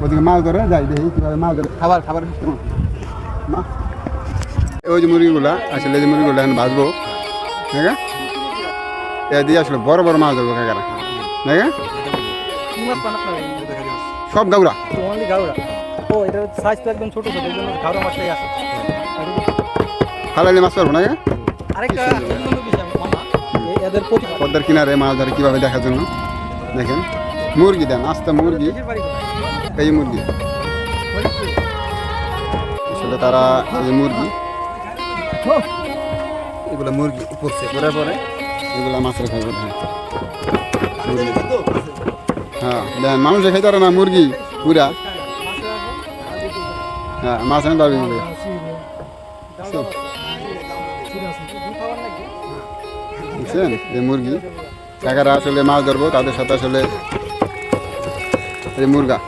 ওদিকে মাছ ধরে যাই দেখি কীভাবে মাছ ধরে খাবার খাবার মা ওই যে মুরগিগুলা আসলে এই যে মুরগিগুলো এখন ভাজবো হ্যাঁ এ দিয়ে আসলে বড় বড় মাছ ধরবো কাকারা হ্যাঁ সব গাউরা হালালি মাছ পারবো না পদ্মার কিনারে মাছ ধরে কীভাবে দেখার জন্য দেখেন মুরগি দেন আস্তে মুরগি এই মুরগি আসলে তারা এই যে মুরগি এগুলো মুরগি পড়ছে পরে পরে এগুলো মাছের খাইবে হ্যাঁ দেন মানুষে খাইতে পারে না মুরগি পুরা হ্যাঁ মাছ আমি পারবি বুঝছেন এই মুরগি কাকারা আসলে মাছ ধরবো তাদের সাথে আসলে এই মুরগা